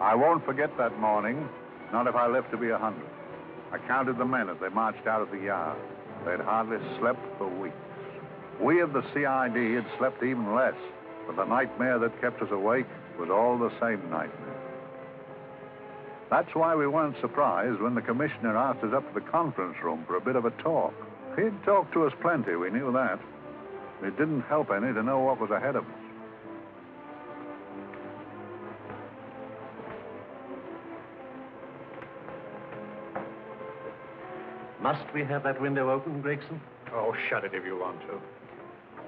I won't forget that morning, not if I live to be 100. I counted the men as they marched out of the yard. They'd hardly slept for weeks. We of the CID had slept even less, but the nightmare that kept us awake was all the same nightmare. That's why we weren't surprised when the commissioner asked us up to the conference room for a bit of a talk. He'd talked to us plenty, we knew that. It didn't help any to know what was ahead of us. Must we have that window open, Gregson? Oh, shut it if you want to.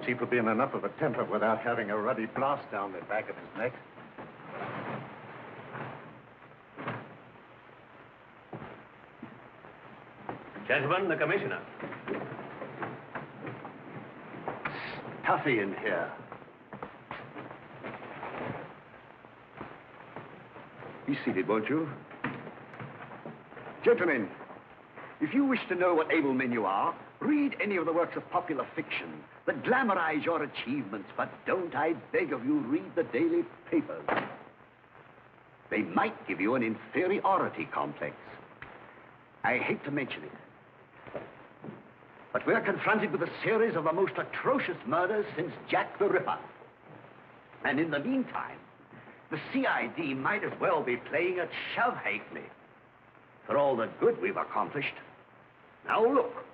Chief will be in enough of a temper without having a ruddy blast down the back of his neck. Gentlemen, the commissioner. Stuffy in here. Be seated, won't you? Gentlemen, if you wish to know what able men you are, read any of the works of popular fiction that glamorize your achievements, but don't, I beg of you, read the daily papers. They might give you an inferiority complex. I hate to mention it, but we're confronted with a series of the most atrocious murders since Jack the Ripper. And in the meantime, the CID might as well be playing at shove halfpenny for all the good we've accomplished. Now look.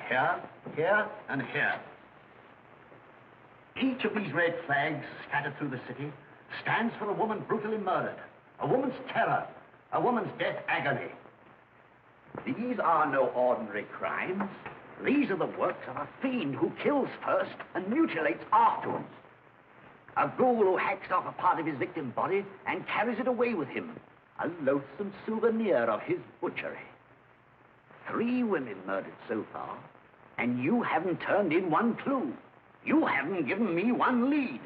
Here, here, and here. Each of these red flags scattered through the city stands for a woman brutally murdered, a woman's terror, a woman's death agony. These are no ordinary crimes. These are the works of a fiend who kills first and mutilates afterwards. A ghoul who hacks off a part of his victim's body and carries it away with him. A loathsome souvenir of his butchery. 3 women murdered so far, and you haven't turned in one clue. You haven't given me one lead.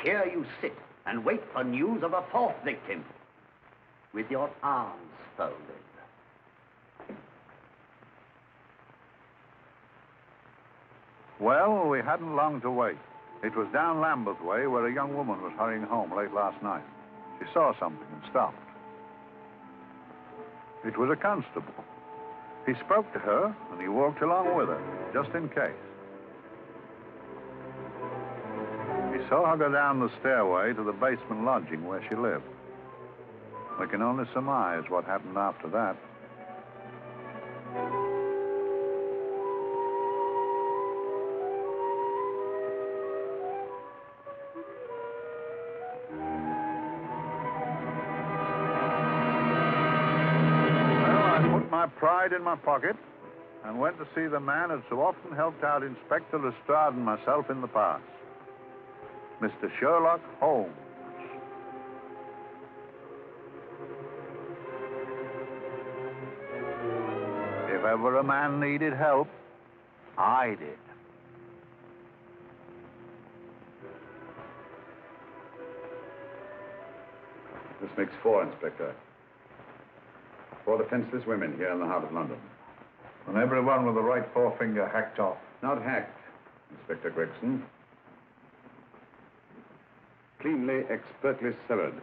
Here you sit and wait for news of a 4th victim, with your arms folded. Well, we hadn't long to wait. It was down Lambeth Way where a young woman was hurrying home late last night. She saw something and stopped. It was a constable. He spoke to her, and he walked along with her, just in case. He saw her go down the stairway to the basement lodging where she lived. We can only surmise what happened after that. My pride in my pocket and went to see the man who so often helped out Inspector Lestrade and myself in the past, Mr. Sherlock Holmes. If ever a man needed help, I did. This makes 4, Inspector. 4 defenseless women here in the heart of London. And everyone with the right forefinger hacked off. Not hacked, Inspector Gregson. Cleanly, expertly severed.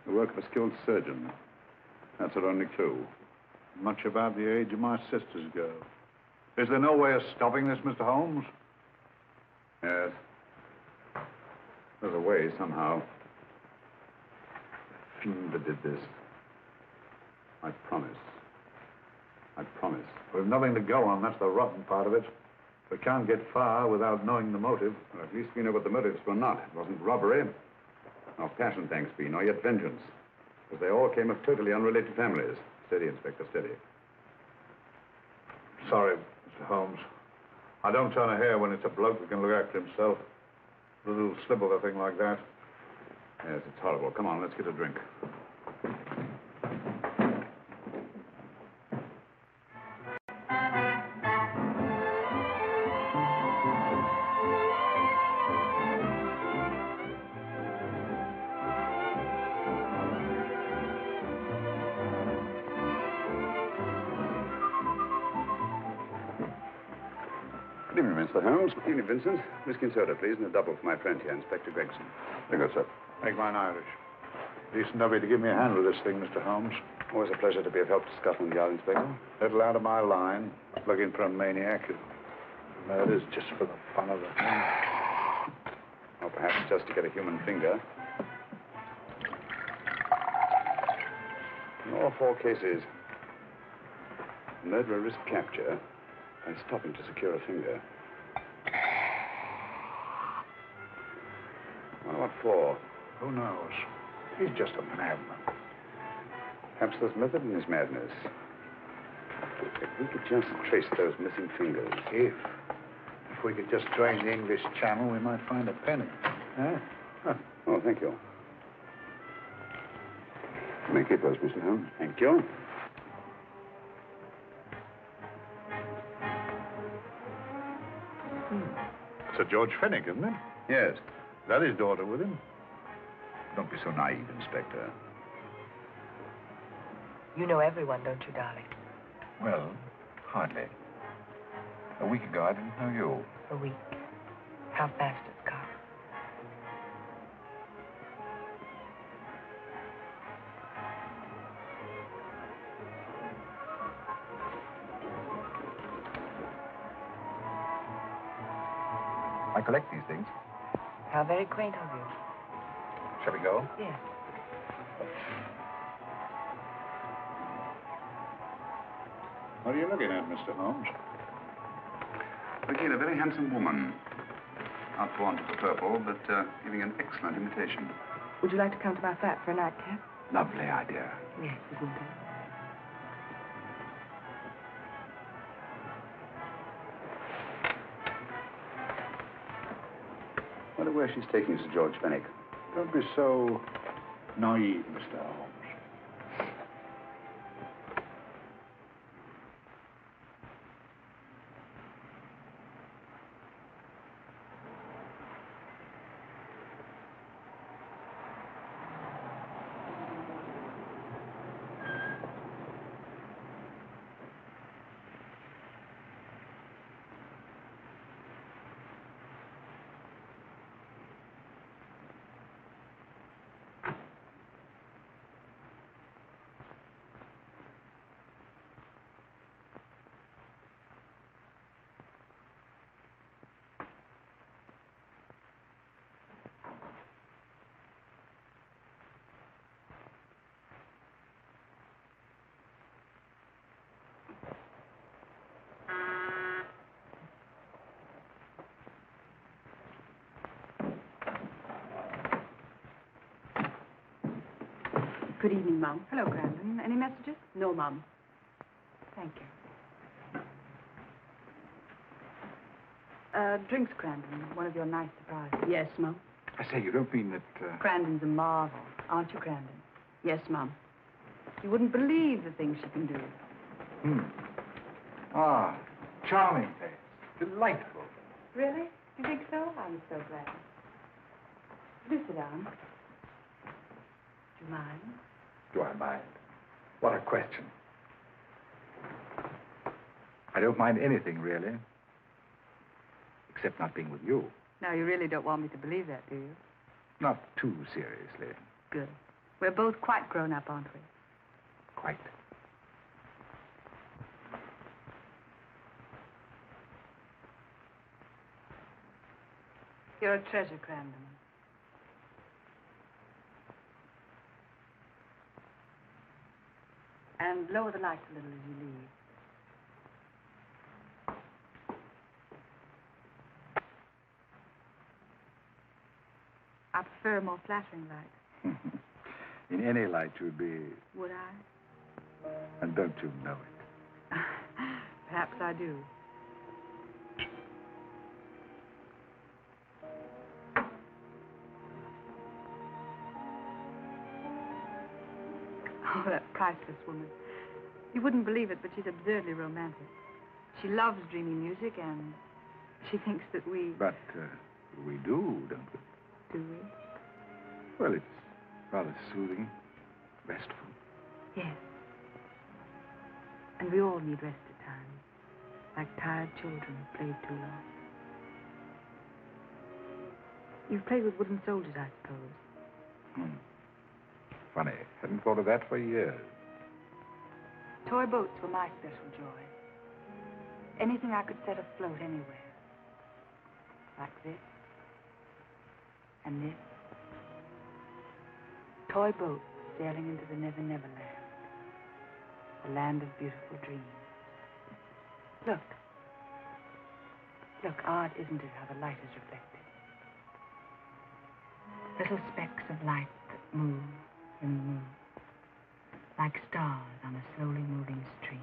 The work of a skilled surgeon. That's our only clue. Much about the age of my sister's girl. Is there no way of stopping this, Mr. Holmes? Yes. There's a way, somehow. The fiend that did this. I promise. I promise. We've nothing to go on. That's the rotten part of it. We can't get far without knowing the motive. Well, at least we know what the motives were not. It wasn't robbery, nor passion, thanks be, nor yet vengeance. Because they all came of totally unrelated families. Steady, Inspector, steady. Sorry, Mr. Holmes. I don't turn a hair when it's a bloke that can look after himself. A little slip of a thing like that. Yes, it's horrible. Come on, let's get a drink. Good evening, Mr. Holmes. Good evening, Vincent. Whiskey and soda, please, and a double for my friend here, Inspector Gregson. Thank you, sir. Make mine Irish. Decent of you to give me a hand with this thing, Mr. Holmes. Always a pleasure to be of help to Scotland Yard, Inspector. Little out of my line. Looking for a maniac who murders just for the fun of it. Or perhaps just to get a human finger. In all 4 cases, the murderer risked capture by stopping to secure a finger. Well, what for? Who knows? He's just a madman. Perhaps there's method in his madness. If we could just trace those missing fingers. If we could just drain the English Channel, we might find a penny. Huh? Oh, thank you. You may keep those, Mr. Holmes. Thank you. Sir George Fenwick, isn't it? Yes. Is that his daughter with him? Don't be so naive, Inspector. You know everyone, don't you, darling? Well, hardly. A week ago, I didn't know you. A week. How fast it's gone. I collect these things. How very quaint of you. Shall we go? Yes. What are you looking at, Mr. Holmes? Looking at a very handsome woman. Not born to the purple, but giving an excellent imitation. Would you like to come to my flat for a nightcap? Lovely idea. Yes, isn't it? I wonder where she's taking Sir George Fenwick. Don't be so naive, Mr. Holmes. Good evening, Mum. Hello, Grandin. Any messages? No, Mum. Thank you. Drinks, Grandin. One of your nice surprises. Yes, Mum. I say, you don't mean that... Grandin's a marvel, aren't you, Grandin? Yes, Mum. You wouldn't believe the things she can do. Ah, charming place. Delightful. Really? You think so? I'm so glad. Do sit down. Do you mind? Do I mind? What a question. I don't mind anything, really. Except not being with you. Now, you really don't want me to believe that, do you? Not too seriously. Good. We're both quite grown up, aren't we? Quite. You're a treasure, Grandin. And lower the lights a little as you leave. I prefer a more flattering light. In any light, you'd be... Would I? And don't you know it? Perhaps I do. Oh, that priceless woman. You wouldn't believe it, but she's absurdly romantic. She loves dreamy music, and she thinks that we... But we do, don't we? Do we? Well, it's rather soothing, restful. Yes. And we all need rest at times. like tired children who played too long. You've played with wooden soldiers, I suppose. Funny. Hadn't thought of that for years. Toy boats were my special joy. Anything I could set afloat anywhere. Like this. And this. Toy boats sailing into the Never Never Land. The land of beautiful dreams. Look. Look, odd, isn't it, how the light is reflected? Little specks of light that move in the moon. Like stars on a slowly moving stream.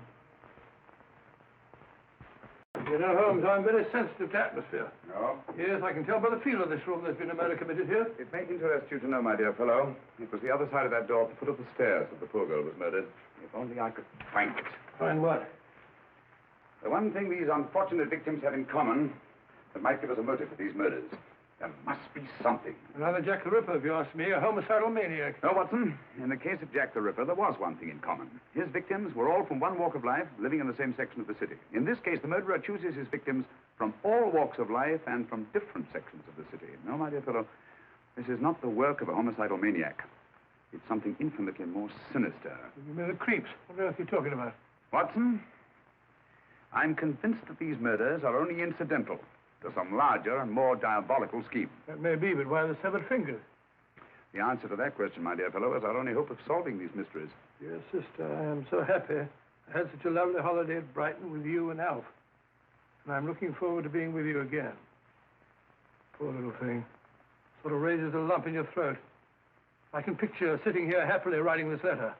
You know, Holmes, I'm very sensitive to atmosphere. No? Yes, I can tell by the feel of this room there's been a murder committed here. It may interest you to know, my dear fellow, it was the other side of that door at the foot of the stairs that the poor girl was murdered. If only I could find it. Find what? The one thing these unfortunate victims have in common that might give us a motive for these murders. There must be something. Another Jack the Ripper, if you ask me, a homicidal maniac. No, Watson. In the case of Jack the Ripper, there was one thing in common. His victims were all from one walk of life, living in the same section of the city. In this case, the murderer chooses his victims from all walks of life and from different sections of the city. No, my dear fellow, this is not the work of a homicidal maniac. It's something infinitely more sinister. You mean the creeps? What on earth are you talking about? Watson, I'm convinced that these murders are only incidental to some larger and more diabolical scheme. That may be, but why the severed fingers? The answer to that question, my dear fellow, is our only hope of solving these mysteries. Dear sister, I am so happy. I had such a lovely holiday at Brighton with you and Alf. And I'm looking forward to being with you again. Poor little thing. Sort of raises a lump in your throat. I can picture her sitting here happily writing this letter.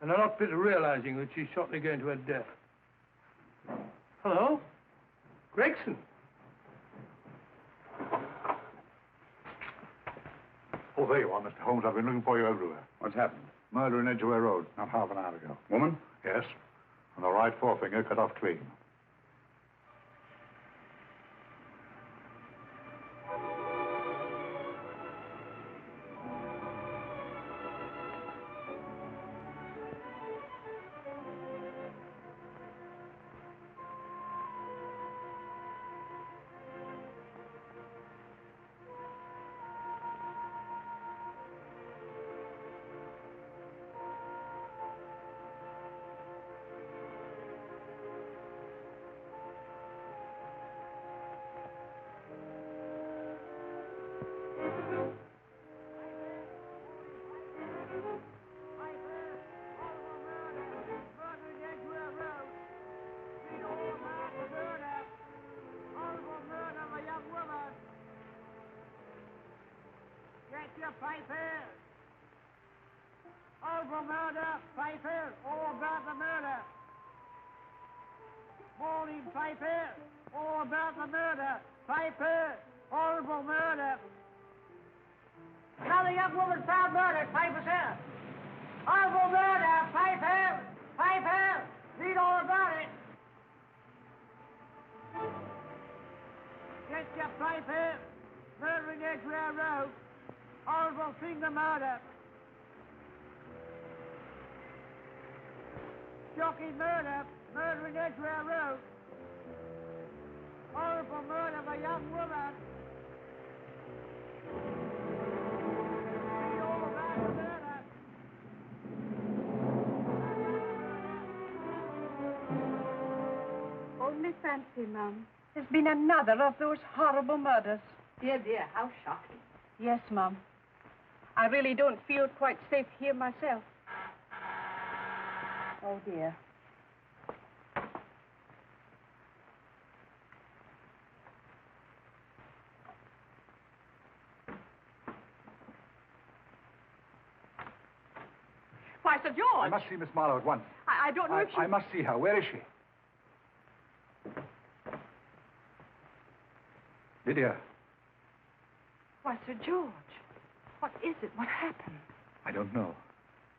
And a not bit realizing that she's shortly going to her death. Hello? Gregson. Oh, there you are, Mr. Holmes. I've been looking for you everywhere. What's happened? Murder in Edgware Road, not half an hour ago. Woman? Yes. And the right forefinger cut off clean. Papers! Over murder, papers! All about the murder! Morning papers! All about the murder! Papers! Horrible murder! Another young woman found murdered! Papers here! Horrible murder! Papers! Papers! Read all about it! Get your papers! Murder in Edgware Road! Horrible finger murder. Shocking murder. Murder in Edgware Road. Horrible murder of a young woman. Read all about the murder. Only fancy, Mum. There's been another of those horrible murders. Dear, dear, how shocking. Yes, Mum. I really don't feel quite safe here myself. Oh, dear. Why, Sir George! I must see Miss Marlowe at once. I don't know if she... I must see her. Where is she? Lydia. Why, Sir George, what is it? What happened? I don't know.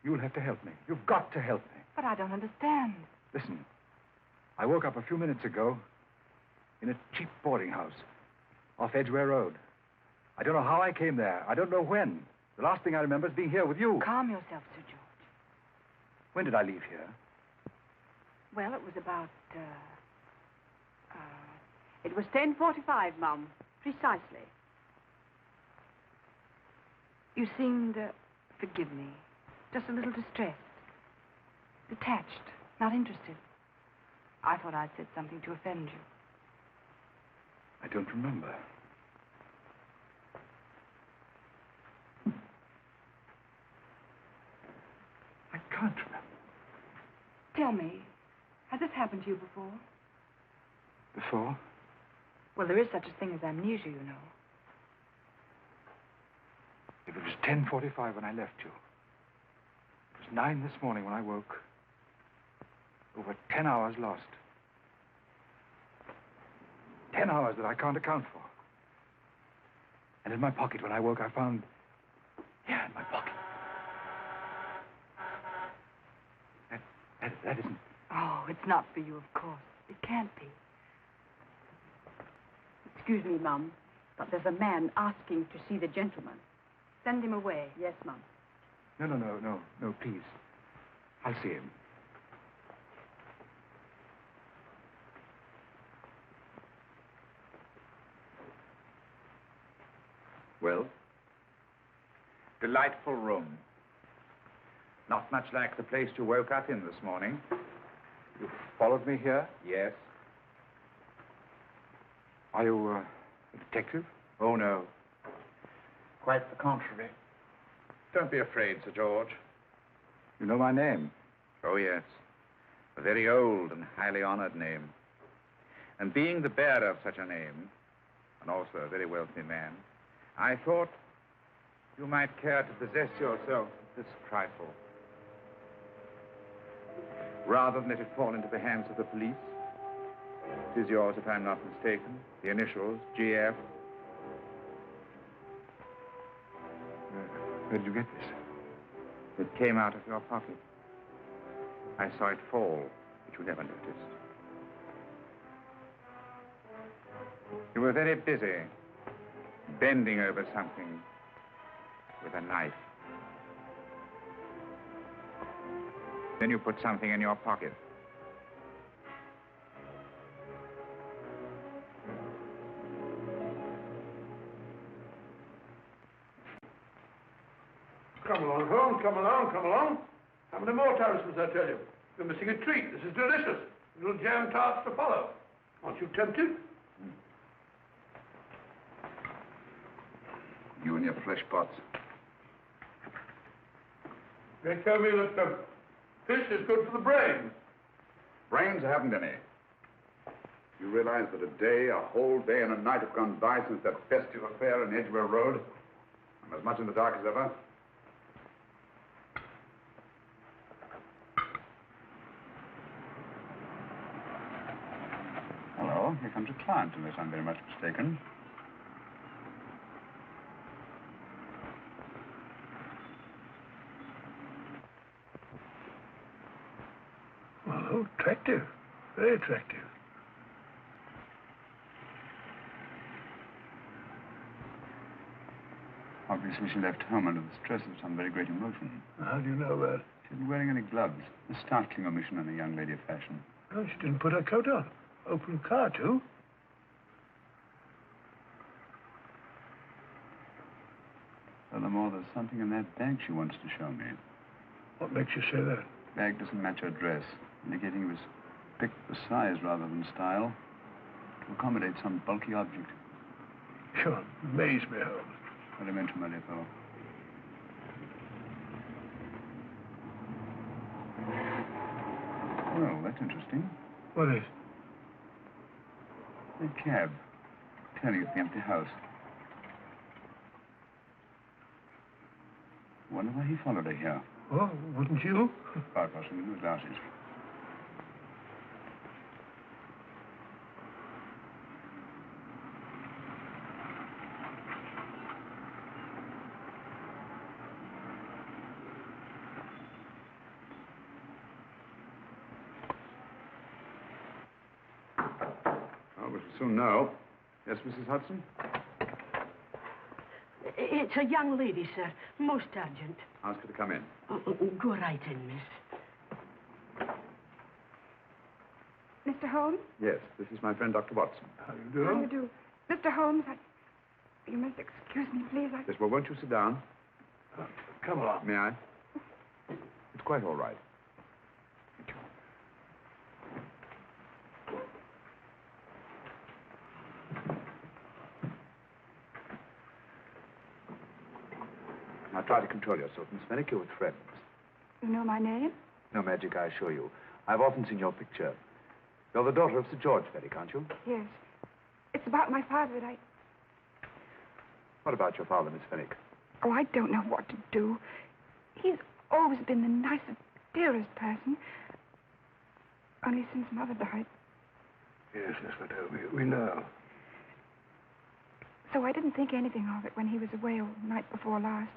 You'll have to help me. You've got to help me. But I don't understand. Listen. I woke up a few minutes ago in a cheap boarding house off Edgware Road. I don't know how I came there. I don't know when. The last thing I remember is being here with you. Calm yourself, Sir George. When did I leave here? Well, it was about It was 10:45, Mum. Precisely. You seemed, forgive me, just a little distressed. Detached, not interested. I thought I'd said something to offend you. I don't remember. I can't remember. Tell me, has this happened to you before? Before? Well, there is such a thing as amnesia, you know. If it was 10:45 when I left you, it was 9 this morning when I woke. Over 10 hours lost. 10 hours that I can't account for. And in my pocket when I woke, I found... Yeah, in my pocket. That isn't... Oh, it's not for you, of course. It can't be. Excuse me, Mum, but there's a man asking to see the gentleman. Send him away. Yes, Mum. No, please. I'll see him. Well? Delightful room. Not much like the place you woke up in this morning. You followed me here? Yes. Are you a detective? Oh, no. Quite the contrary. Don't be afraid, Sir George. You know my name? Oh, yes. A very old and highly honored name. And being the bearer of such a name, and also a very wealthy man, I thought you might care to possess yourself of this trifle. Rather than let it fall into the hands of the police. It is yours, if I'm not mistaken. The initials, GF. Where did you get this? It came out of your pocket. I saw it fall, but you never noticed. You were very busy, bending over something with a knife. Then you put something in your pocket. Come along, Holmes, come along, come along. How many more talismans, I tell you? You're missing a treat. This is delicious. Little jam tarts to follow. Aren't you tempted? You and your flesh pots. They tell me that fish is good for the brain. Brains haven't any. You realize that a whole day and a night have gone by since that festive affair in Edgware Road? I'm as much in the dark as ever. Hello, here comes a client, unless I'm very much mistaken. Well, attractive. Very attractive. Obviously, she left home under the stress of some very great emotion. How do you know that? She wasn't wearing any gloves. A startling omission in a young lady of fashion. Oh, she didn't put her coat on. Open car, too. Furthermore, there's something in that bag she wants to show me. What makes you say that? The bag doesn't match her dress, indicating it was picked for size rather than style, to accommodate some bulky object. You amaze me, Holmes. What I meant to marry for. Well, that's interesting. What is? A cab, turning at the empty house. Wonder why he followed her here. Oh, wouldn't you? Quite possibly with glasses. Oh, we shall soon know. Yes, Mrs. Hudson? It's a young lady, sir. Most urgent. Ask her to come in. Go right in, miss. Mr. Holmes? Yes, this is my friend, Dr. Watson. How do you do? How do you do? Mr. Holmes, you must excuse me, please. Yes, well, won't you sit down? Come along. May I? It's quite all right. Now try to control yourself, Miss Fenwick. You're with friends. You know my name? No magic, I assure you. I've often seen your picture. You're the daughter of Sir George Fenwick, aren't you? Yes. It's about my father that I... What about your father, Miss Fenwick? Oh, I don't know what to do. He's always been the nicest, dearest person. Only since Mother died. Yes, we do. We know. So I didn't think anything of it when he was away all night before last.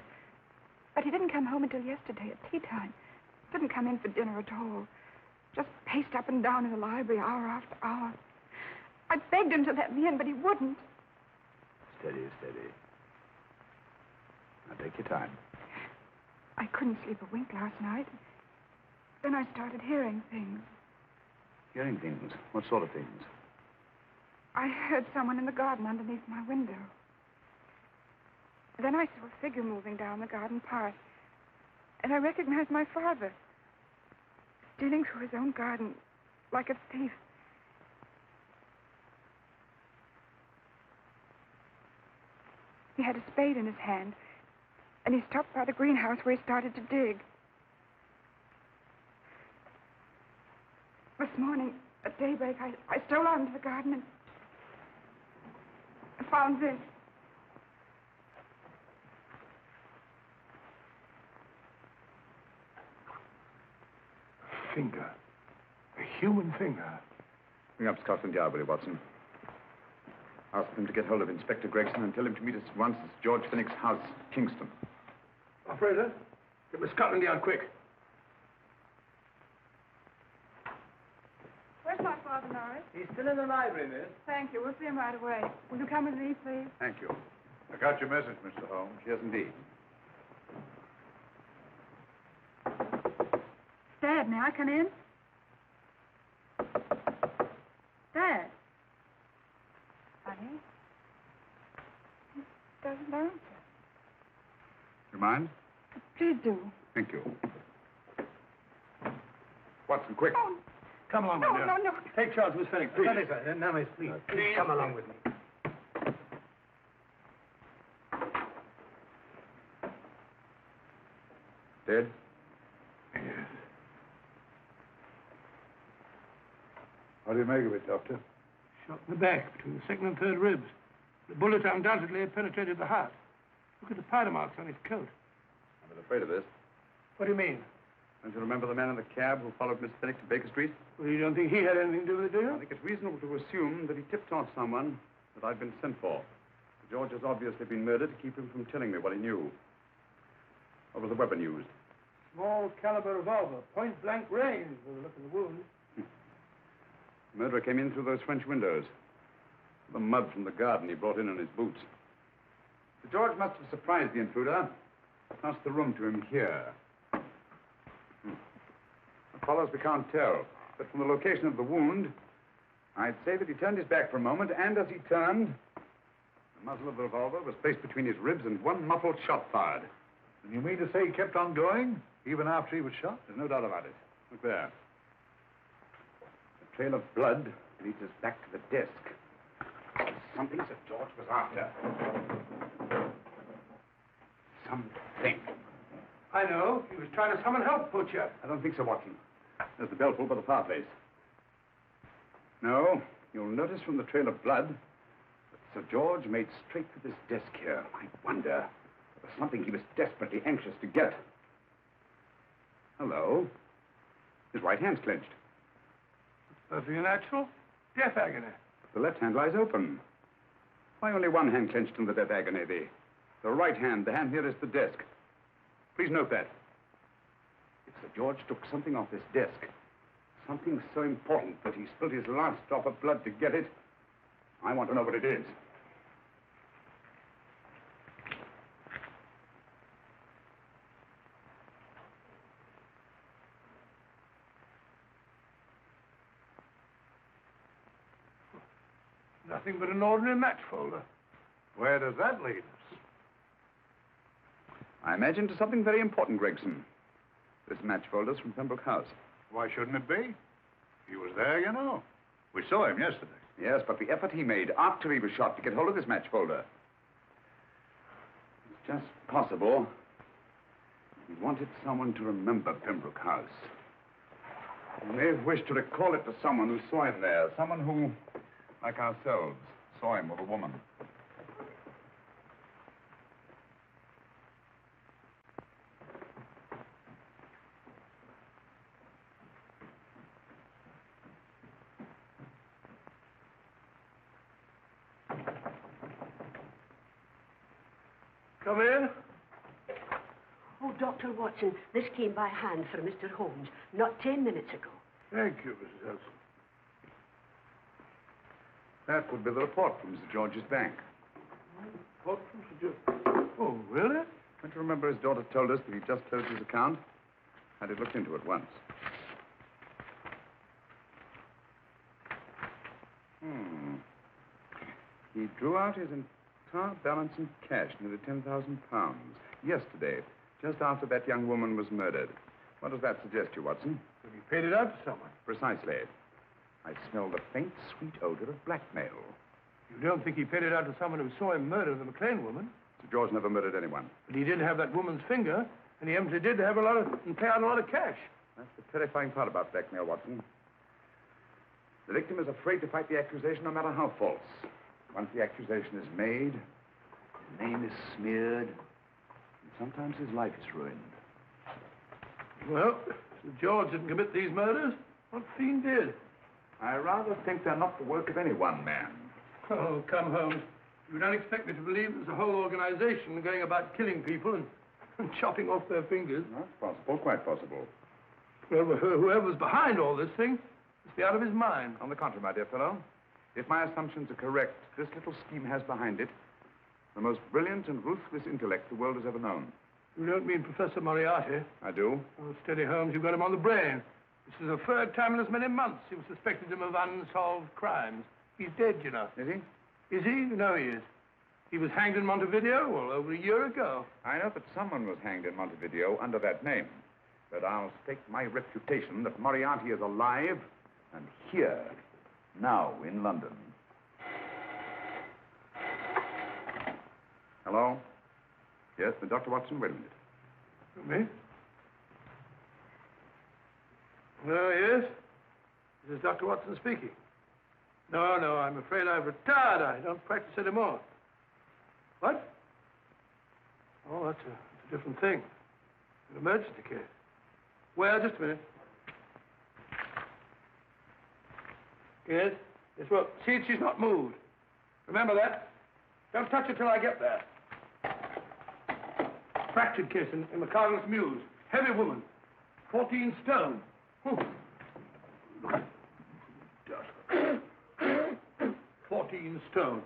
But he didn't come home until yesterday at tea time. Didn't come in for dinner at all. Just paced up and down in the library hour after hour. I begged him to let me in, but he wouldn't. Steady, steady. Now take your time. I couldn't sleep a wink last night. Then I started hearing things. Hearing things? What sort of things? I heard someone in the garden underneath my window. Then I saw a figure moving down the garden path. And I recognized my father. Stealing through his own garden like a thief. He had a spade in his hand. And he stopped by the greenhouse where he started to dig. This morning, at daybreak, I stole out into the garden and found this. A finger. A human finger. Bring up Scotland Yard, will you, Watson? Ask them to get hold of Inspector Gregson and tell him to meet us at once at George Fenwick's house, Kingston. Operator, get me Scotland Yard quick. Where's my father, Norris? He's still in the library, miss. Thank you. We'll see him right away. Will you come with me, please? Thank you. I got your message, Mr. Holmes. Yes, indeed. Dad, may I come in? Dad. Honey? He doesn't answer. You mind? Please do. Thank you. Watson, quick. Oh, Come along, no, my dear. no, no. Take charge, Miss Fenwick, please. Now, miss, please. Please come along with me. Dead? Yes. What do you make of it, Doctor? Shot in the back, between the second and third ribs. The bullet undoubtedly had penetrated the heart. Look at the powder marks on his coat. I'm a bit afraid of this. What do you mean? Don't you remember the man in the cab who followed Miss Fenwick to Baker Street? Well, you don't think he had anything to do with it, do you? I think it's reasonable to assume that he tipped off someone that I'd been sent for. George has obviously been murdered to keep him from telling me what he knew. What was the weapon used? Small caliber revolver, point blank range, by the look of the wound. The murderer came in through those French windows. The mud from the garden he brought in on his boots. Sir George must have surprised the intruder. Passed the room to him here. What follows, we can't tell. But from the location of the wound, I'd say that he turned his back for a moment, and as he turned, the muzzle of the revolver was placed between his ribs and one muffled shot fired. And you mean to say he kept on going, even after he was shot? There's no doubt about it. Look there. The trail of blood leads us back to the desk. There's something Sir George was after. Something. I know. He was trying to summon help, Butcher. I don't think so, Watson. There's the bell pull by the fireplace. No, you'll notice from the trail of blood that Sir George made straight for this desk here. I wonder if there's something he was desperately anxious to get. Hello. His right hand's clenched. Perfectly natural. Death agony. The left hand lies open. Why only one hand clenched in the death agony? The right hand, the hand nearest the desk. Please note that. If Sir George took something off this desk, something so important that he spilled his last drop of blood to get it, I want to know what it is. Nothing but an ordinary match folder. Where does that lead us? I imagine to something very important, Gregson. This match folder's from Pembroke House. Why shouldn't it be? He was there, you know. We saw him yesterday. Yes, but the effort he made after he was shot to get hold of this match folder. It's just possible he wanted someone to remember Pembroke House. He may have wished to recall it to someone who saw him there. Someone who, like ourselves, saw him with a woman. Come in. Oh, Dr. Watson, this came by hand for Mr. Holmes not 10 minutes ago. Thank you, Mrs. Elson. That would be the report from Sir George's bank. What from Sir George? Oh, really? Don't you remember his daughter told us that he just closed his account? Had it looked into at once. He drew out his entire balance in cash, nearly £10,000, yesterday, just after that young woman was murdered. What does that suggest you, Watson? Have you paid it out to someone? Precisely. I smell the faint, sweet odor of blackmail. You don't think he paid it out to someone who saw him murder the McLean woman? Sir George never murdered anyone. But he did have that woman's finger, and he empty did have and pay out a lot of cash. That's the terrifying part about blackmail, Watson. The victim is afraid to fight the accusation, no matter how false. Once the accusation is made, his name is smeared, and sometimes his life is ruined. Well, Sir George didn't commit these murders. What fiend did? I rather think they're not the work of any one man. Oh, come, Holmes. You don't expect me to believe there's a whole organization going about killing people and chopping off their fingers. That's possible, quite possible. Well, whoever's behind all this thing must be out of his mind. On the contrary, my dear fellow, if my assumptions are correct, this little scheme has behind it the most brilliant and ruthless intellect the world has ever known. You don't mean Professor Moriarty? I do. Oh, steady, Holmes. You've got him on the brain. This is the third time in as many months you've suspected him of unsolved crimes. He's dead, you know. Is he? Is he? You know he is. He was hanged in Montevideo, well, over a year ago. I know that someone was hanged in Montevideo under that name. But I'll stake my reputation that Moriarty is alive and here, now in London. Hello? Yes, Dr. Watson, wait a minute. Me? Oh, yes? This is Dr. Watson speaking. No, I'm afraid I've retired. I don't practice anymore. What? Oh, that's a different thing. An emergency case. Well, just a minute. Yes? Yes, well, see if she's not moved. Remember that? Don't touch her till I get there. Fractured case in McCardle's Mews. Heavy woman. 14 stone. 14 stone.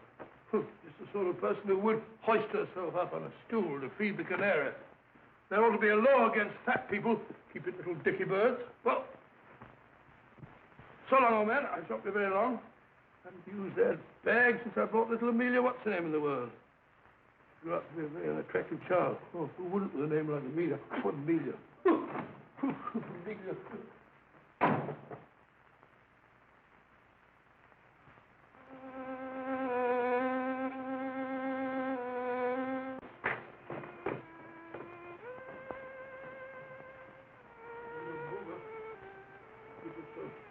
Just the sort of person who would hoist herself up on a stool to feed the canary. There ought to be a law against fat people. Keep it little dicky birds. Well, so long, old man. I shan't be very long. I haven't used that bag since I brought little Amelia. What's her name in the world? Grew up to be a very unattractive child. Oh, who wouldn't with a name like Amelia? What Amelia? Amelia.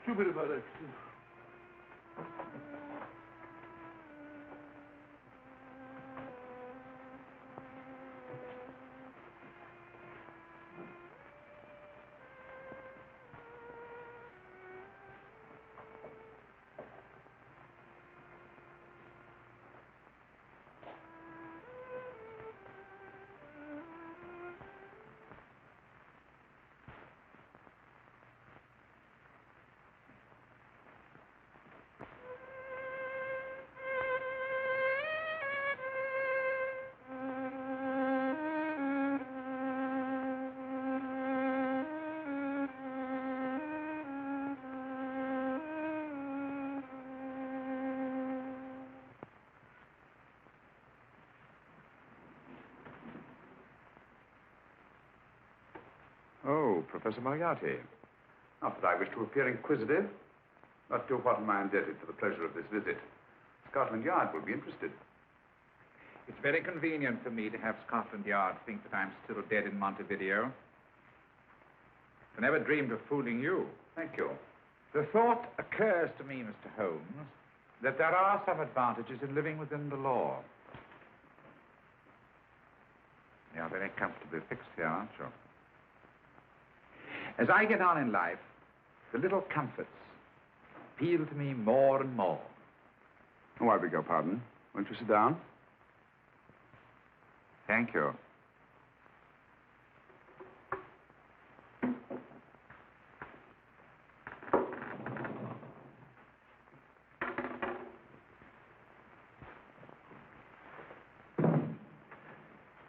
Stupid about it. Professor Moriarty. Not that I wish to appear inquisitive, but to what am I indebted for the pleasure of this visit? Scotland Yard will be interested. It's very convenient for me to have Scotland Yard think that I'm still dead in Montevideo. I never dreamed of fooling you. Thank you. The thought occurs to me, Mr. Holmes, that there are some advantages in living within the law. You're very comfortably fixed here, aren't you? As I get on in life, the little comforts appeal to me more and more. Oh, I beg your pardon. Won't you sit down? Thank you.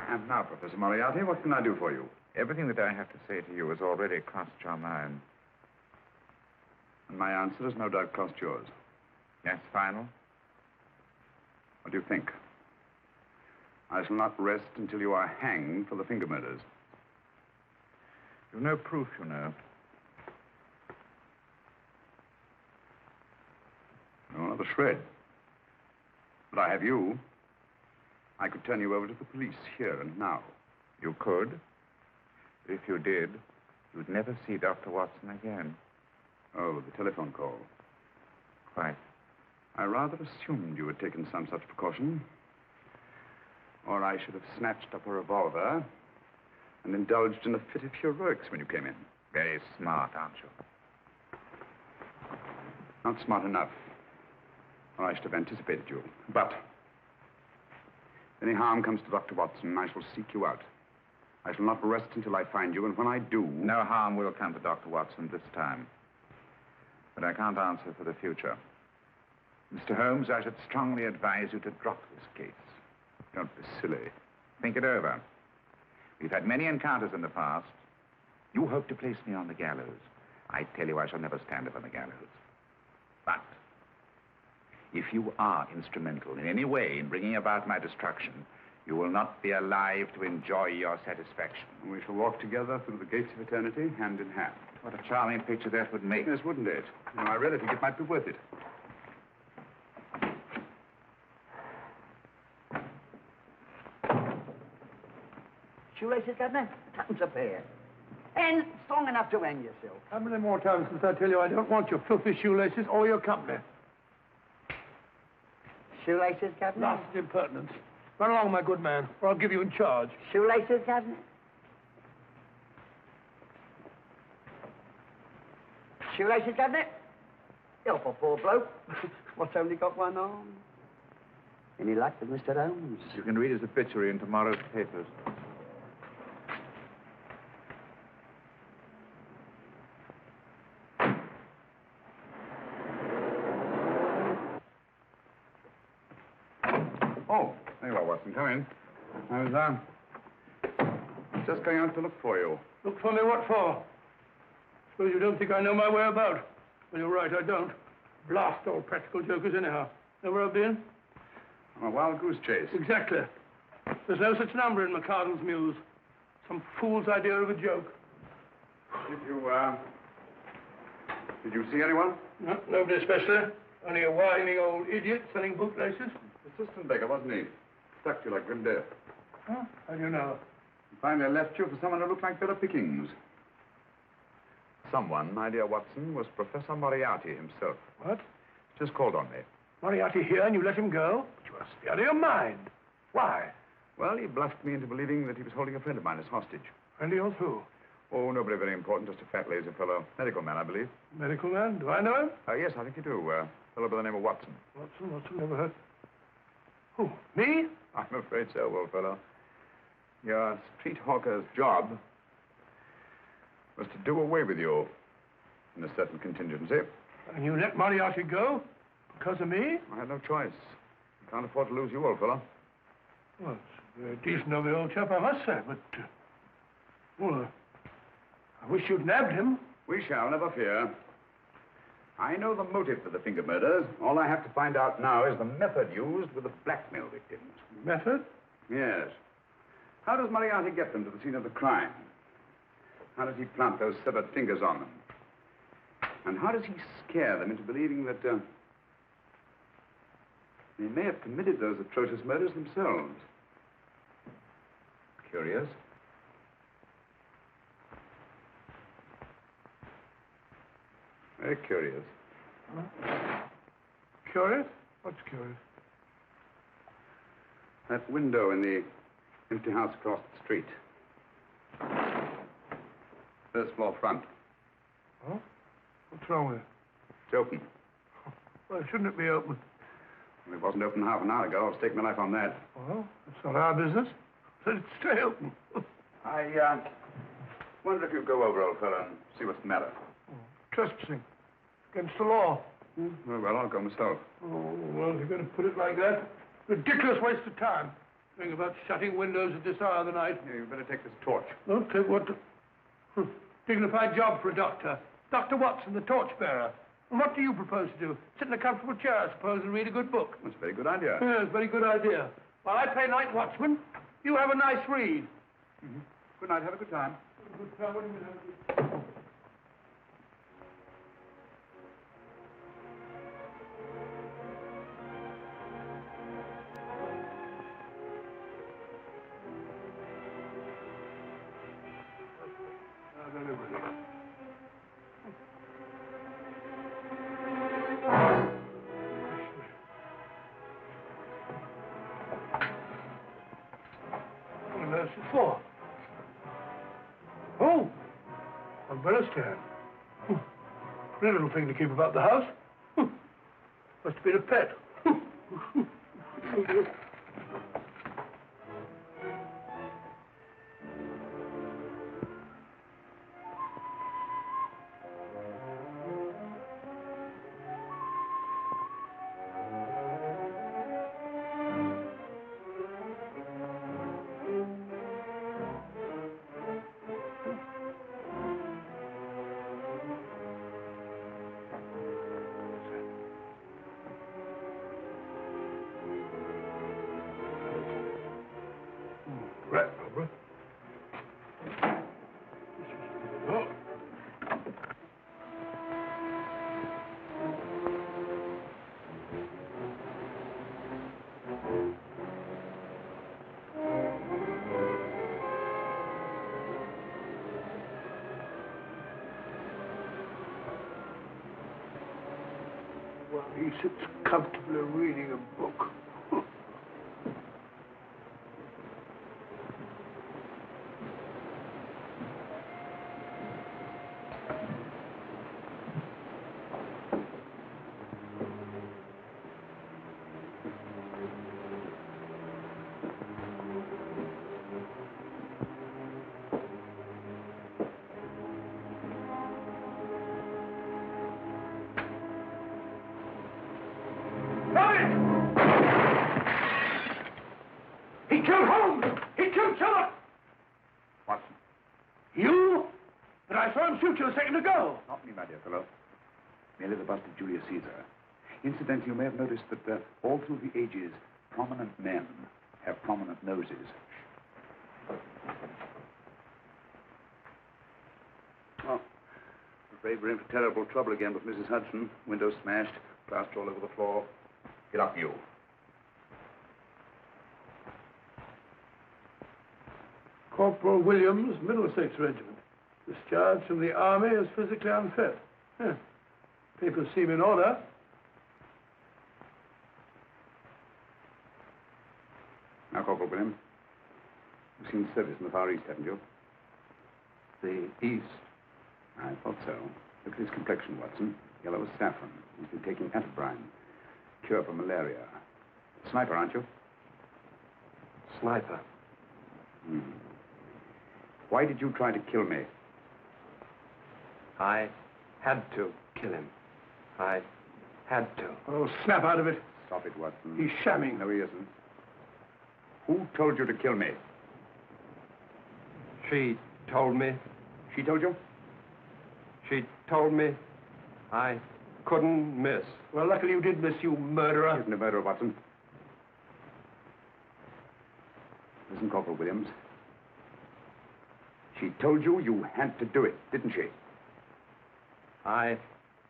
And now, Professor Moriarty, what can I do for you? Everything that I have to say to you has already crossed your mind. And my answer has no doubt crossed yours. Yes, final? What do you think? I shall not rest until you are hanged for the finger murders. You've no proof, you know. No, not a shred. But I have you. I could turn you over to the police here and now. You could. If you did, you'd never see Dr. Watson again. Oh, the telephone call. Quite. I rather assumed you had taken some such precaution. Or I should have snatched up a revolver and indulged in a fit of heroics when you came in. Very smart, aren't you? Not smart enough. Or I should have anticipated you. But if any harm comes to Dr. Watson, I shall seek you out. I shall not rest until I find you, and when I do... No harm will come to Dr. Watson this time. But I can't answer for the future. Mr. Holmes, I should strongly advise you to drop this case. Don't be silly. Think it over. We've had many encounters in the past. You hope to place me on the gallows. I tell you, I shall never stand up on the gallows. But if you are instrumental in any way in bringing about my destruction, you will not be alive to enjoy your satisfaction. We shall walk together through the gates of eternity, hand in hand. What a charming picture that would make. Yes, wouldn't it? No, I really think it might be worth it. Shoelaces, Governor? Tuppence a pair. And strong enough to hang yourself. How many more times since I tell you I don't want your filthy shoelaces or your company? Shoelaces, Governor? Last impertinence. Run along, my good man, or I'll give you in charge. Shoelaces, Governor? Shoelaces, Governor? Help a poor bloke. What's only got one arm? Any luck with Mr. Holmes? You can read his obituary in tomorrow's papers. Oh, there you are, Watson. Come in. I was, just going out to look for you. Look for me what for? Suppose you don't think I know my way about. Well, you're right, I don't. Blast all practical jokers anyhow. Know where I've been? On a wild goose chase. Exactly. There's no such number in McCardle's Muse. Some fool's idea of a joke. Did you see anyone? No, nobody especially. Only a whining old idiot selling bootlaces. Assistant beggar, wasn't he? Stuck to you like grim death. Huh? How do you know? He finally left you for someone who looked like Bella Pickings. Someone, my dear Watson, was Professor Moriarty himself. What? Just called on me. Moriarty here and you let him go? But you must be out of your mind. Why? Well, he bluffed me into believing that he was holding a friend of mine as hostage. Friend of yours who? Oh, nobody very important, just a fat, lazy fellow. Medical man, I believe. Medical man? Do I know him? Yes, I think you do. A fellow by the name of Watson. Watson, never heard. Who, me? I'm afraid so, old fellow. Your street hawker's job was to do away with you in a certain contingency. And you let Moriarty go? Because of me? I had no choice. I can't afford to lose you, old fellow. Well, it's very decent of the old chap, I must say, but... well, I wish you'd nabbed him. We shall, never fear. I know the motive for the finger murders. All I have to find out now is the method used with the blackmail victims. Method? Yes. How does Moriarty get them to the scene of the crime? How does he plant those severed fingers on them? And how does he scare them into believing that they may have committed those atrocious murders themselves? Curious. Very curious. Huh? Curious? What's curious? That window in the empty house across the street. First floor front. Oh? What's wrong with it? It's open. Why shouldn't it be open? Well, it wasn't open half an hour ago. I'll stake my life on that. Well, it's not our business. Let it stay open. I wonder if you'd go over, old fellow, and see what's the matter. Trespassing. Against the law. Well, I'll go myself. Oh, well, if you're going to put it like that, ridiculous waste of time. Think about shutting windows at this hour of the night. Yeah, you better take this torch. Don't take what? Dignified job for a doctor. Dr. Watson, the torchbearer. And what do you propose to do? Sit in a comfortable chair, I suppose, and read a good book? That's a very good idea. Yes, very good idea. While I play night watchman, you have a nice read. Mm-hmm. Good night. Have a good time. Good time. What do you mean, have a good time? For? Oh, umbrella stand. Pretty little thing to keep about the house. Must have been a pet. Well, he sits comfortably reading a book. He killed Holmes! He killed Sherlock! Watson. You? But I saw him shoot you a second ago. Not me, my dear fellow. Merely the bust of Julius Caesar. Incidentally, you may have noticed that all through the ages, prominent men have prominent noses. Oh, I'm afraid we're in for terrible trouble again with Mrs. Hudson. Windows smashed, plaster all over the floor. Get up, you. Corporal Williams, Middlesex Regiment. Discharged from the army as physically unfit. Papers seem in order. Now, Corporal Williams, you've seen service in the Far East, haven't you? The East. I thought so. Look at his complexion, Watson. Yellow as saffron. He's been taking antibrine. Cure for malaria. Sniper, aren't you? Sniper. Why did you try to kill me? I had to kill him. I had to. Oh, snap out of it. Stop it, Watson. He's shamming. No, he isn't. Who told you to kill me? She told me. She told you? She told me I couldn't miss. Well, luckily you did miss, you murderer. She isn't a murderer, Watson. Listen, Corporal Williams. She told you you had to do it, didn't she? I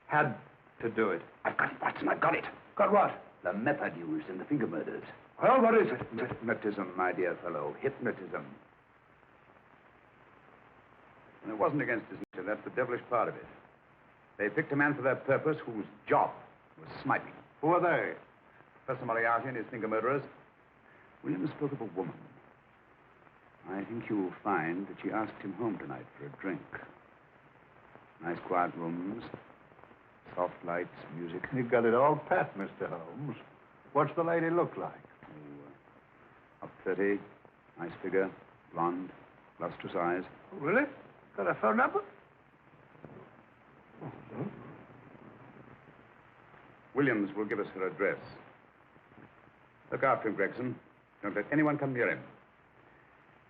had to do it. I've got it, Watson, I've got it. Got what? The method used in the finger murders. Well, what is it? Hypnotism, my dear fellow. Hypnotism. And it wasn't against his nature. That's the devilish part of it. They picked a man for their purpose whose job was sniping. Who are they? Professor Moriarty and his finger murderers. Williams spoke of a woman. I think you'll find that she asked him home tonight for a drink. Nice quiet rooms, soft lights, music. You've got it all pat, Mr. Holmes. What's the lady look like? Up 30, nice figure, blonde, lustrous eyes. Oh, really? Got a phone number? Williams will give us her address. Look after him, Gregson. Don't let anyone come near him.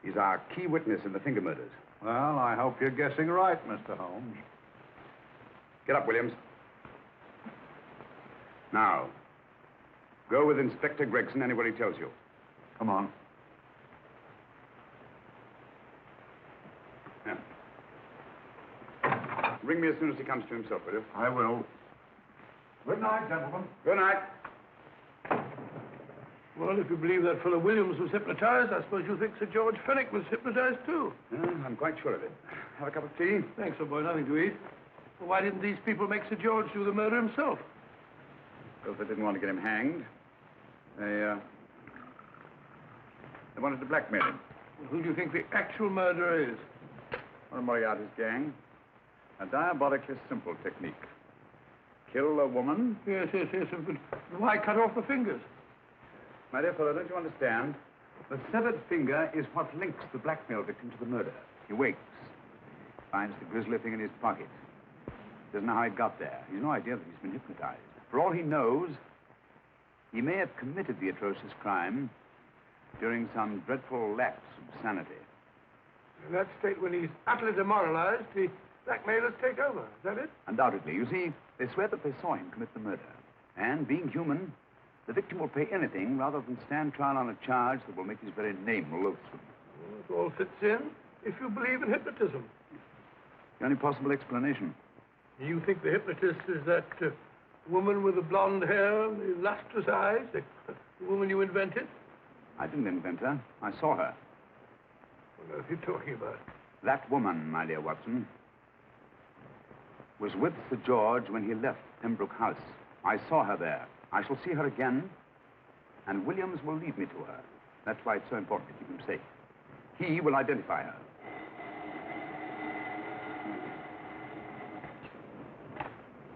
He's our key witness in the finger murders. Well, I hope you're guessing right, Mr. Holmes. Get up, Williams. Now, go with Inspector Gregson anywhere he tells you. Come on. Yeah. Ring me as soon as he comes to himself, will you? I will. Good night, gentlemen. Good night. Well, if you believe that fellow Williams was hypnotized, I suppose you think Sir George Fenwick was hypnotized, too. Yeah, I'm quite sure of it. Have a cup of tea? Thanks, old boy. Nothing to eat. Well, why didn't these people make Sir George do the murder himself? Because they didn't want to get him hanged. They wanted to blackmail him. Well, who do you think the actual murderer is? One of Moriarty's gang. A diabolically simple technique. Kill a woman. Yes. But why cut off the fingers? My dear fellow, don't you understand? The severed finger is what links the blackmail victim to the murder. He wakes, finds the grisly thing in his pocket. Doesn't know how it got there. He's no idea that he's been hypnotized. For all he knows, he may have committed the atrocious crime during some dreadful lapse of sanity. In that state, when he's utterly demoralized, the blackmailers take over. Is that it? Undoubtedly. You see, they swear that they saw him commit the murder. And being human, the victim will pay anything rather than stand trial on a charge that will make his very name loathsome. Well, it all fits in if you believe in hypnotism. The only possible explanation. You think the hypnotist is that woman with the blonde hair and the lustrous eyes, the woman you invented? I didn't invent her. I saw her. What are you talking about? That woman, my dear Watson, was with Sir George when he left Pembroke House. I saw her there. I shall see her again, and Williams will lead me to her. That's why it's so important to keep him safe. He will identify her.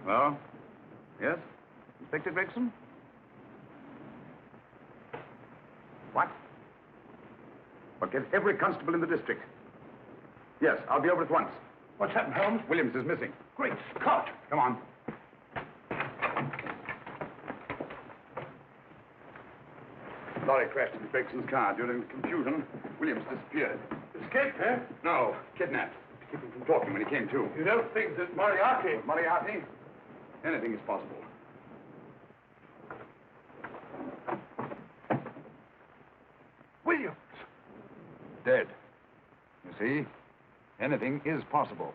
Well? Yes? Inspector Gregson? What? Well, get every constable in the district. Yes, I'll be over at once. What's happened, Holmes? Williams is missing. Great Scott! Come on. Lorry crashed into Gregson's car. During the confusion, Williams disappeared. Escaped, eh? No, kidnapped. To keep him from talking when he came to. You don't think that Moriarty... Moriarty? Anything is possible. Williams! Dead. You see? Anything is possible.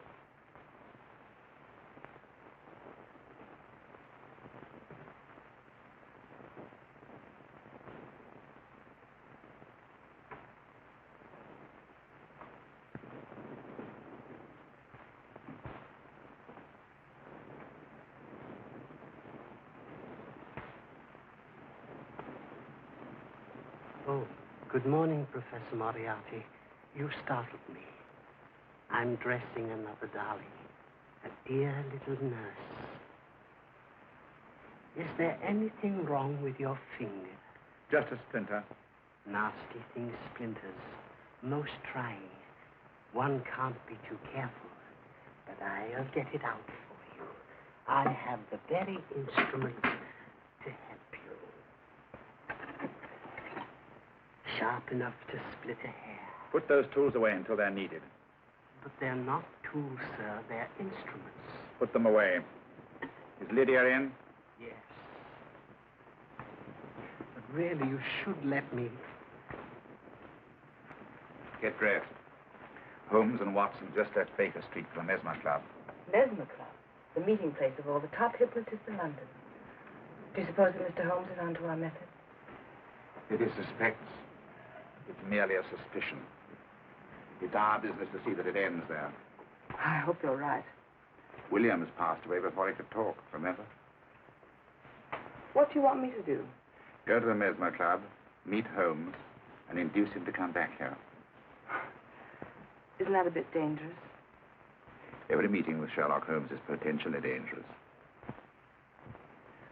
Oh, good morning, Professor Moriarty. You startled me. I'm dressing another darling, a dear little nurse. Is there anything wrong with your finger? Just a splinter. Nasty thing, splinters. Most trying. One can't be too careful. But I'll get it out for you. I have the very instrument to help you. Sharp enough to split a hair. Put those tools away until they're needed. But they're not tools, sir. They're instruments. Put them away. Is Lydia in? Yes. But really, you should let me. Get dressed. Holmes and Watson just left Baker Street for the Mesmer Club. Mesmer Club, the meeting place of all the top hypnotists in London. Do you suppose that Mr. Holmes is onto our method? It is suspects. It's merely a suspicion. It's our business to see that it ends there. I hope you're right. Williams passed away before he could talk, remember? What do you want me to do? Go to the Mesmer Club, meet Holmes, and induce him to come back here. Isn't that a bit dangerous? Every meeting with Sherlock Holmes is potentially dangerous.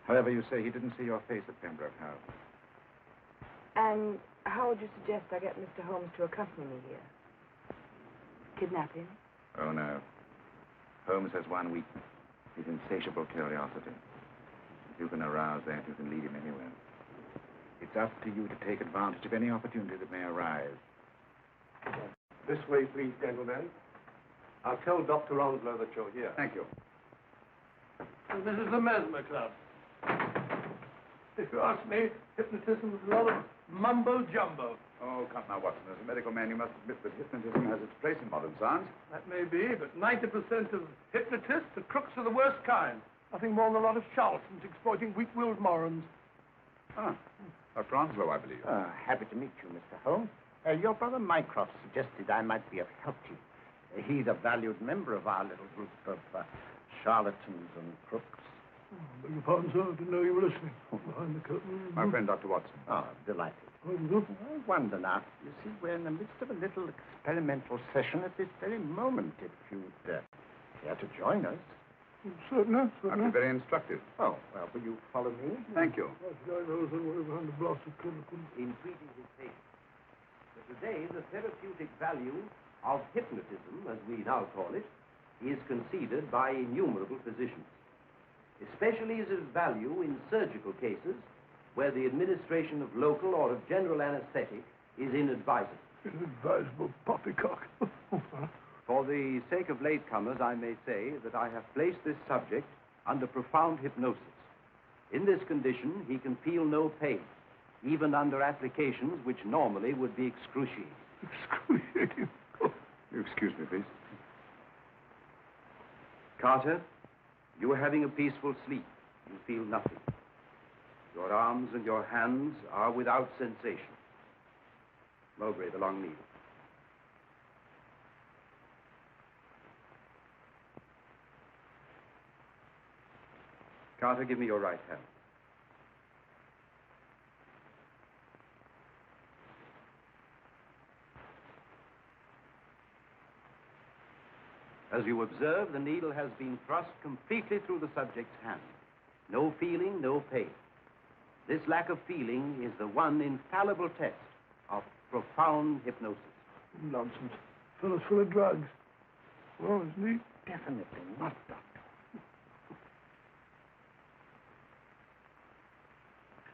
However, you say he didn't see your face at Pembroke House. And how would you suggest I get Mr. Holmes to accompany me here? Kidnap him? Oh, no. Holmes has one weakness, his insatiable curiosity. If you can arouse that, you can lead him anywhere. It's up to you to take advantage of any opportunity that may arise. This way, please, gentlemen. I'll tell Dr. Onslow that you're here. Thank you. And this is the Mesmer Club. If you ask me, hypnotism is a lot of mumbo-jumbo. Oh, come now, Watson. As a medical man, you must admit that hypnotism has its place in modern science. That may be, but 90% of hypnotists are crooks of the worst kind. Nothing more than a lot of charlatans exploiting weak-willed morons. Ah, Dr. Onslow, I believe. Happy to meet you, Mr. Holmes. Your brother Mycroft suggested I might be of help to you. He's a valued member of our little group of charlatans and crooks. Beg your pardon, sir. I didn't know you were listening. Behind the curtain. My friend, Dr. Watson. Oh, delighted. I wonder now. You see, we're in the midst of a little experimental session at this very moment. If you'd care to join us. Certainly. That'd be very instructive. Oh, well, will you follow me? Thank you. In treating his patients. But today, the therapeutic value of hypnotism, as we now call it, is conceded by innumerable physicians. Especially is its value in surgical cases where the administration of local or of general anesthetic is inadvisable. Inadvisable poppycock. For the sake of latecomers, I may say that I have placed this subject under profound hypnosis. In this condition, he can feel no pain, even under applications which normally would be excruciating. Excruciating? You excuse me, please. Carter, you are having a peaceful sleep. You feel nothing. Your arms and your hands are without sensation. Mowbray, the long needle. Carter, give me your right hand. As you observe, the needle has been thrust completely through the subject's hand. No feeling, no pain. This lack of feeling is the one infallible test of profound hypnosis. Nonsense. Fellow's full of drugs. Well, isn't he? Definitely not, Doctor.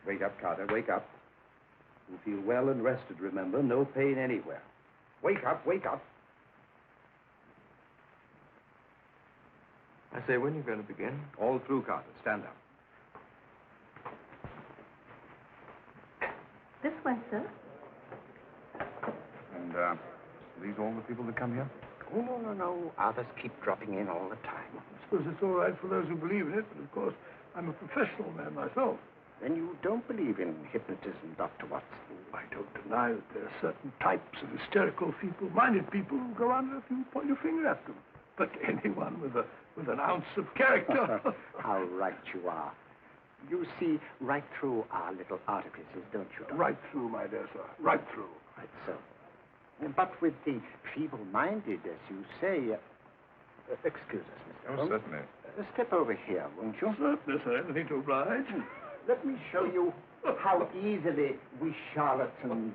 Wake up, Carter, wake up. You feel well and rested, remember. No pain anywhere. Wake up, wake up. I say, when are you going to begin? All through, Carter. Stand up. This way, sir. And, are these all the people that come here? Oh, no. Others keep dropping in all the time. I suppose it's all right for those who believe in it, but of course, I'm a professional man myself. Then you don't believe in hypnotism, Dr. Watson? I don't deny that there are certain types of hysterical, feeble-minded people who go under if you point your finger at them. But anyone with an ounce of character... How right you are. You see right through our little artifices, don't you, Doctor? Right through, my dear sir. Right through. Right so. But with the feeble-minded, as you say... excuse us, Mr. Holmes. Certainly. Step over here, won't you? Certainly, sir. Anything to oblige. Let me show you how easily we charlatans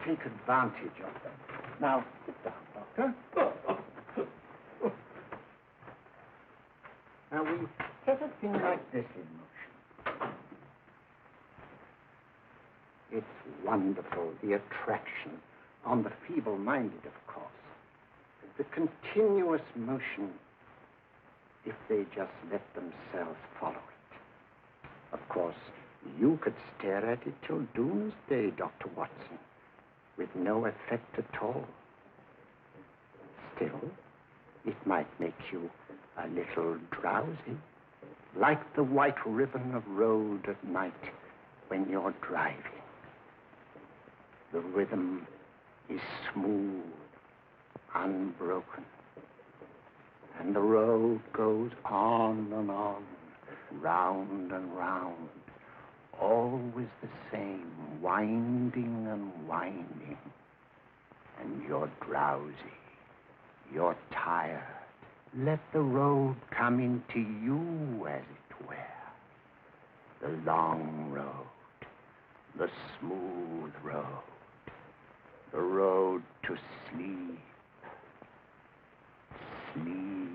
take advantage of them. Now, sit down, Doctor. Now, we set a thing like this in motion. It's wonderful, the attraction on the feeble-minded, of course. The continuous motion, if they just let themselves follow it. Of course, you could stare at it till doomsday, Dr. Watson, with no effect at all. pill. It might make you a little drowsy, like the white ribbon of road at night when you're driving. The rhythm is smooth, unbroken, and the road goes on and on, round and round, always the same, winding and winding. And you're drowsy, you're tired. Let the road come into you, as it were. The long road, the smooth road, the road to sleep. Sleep.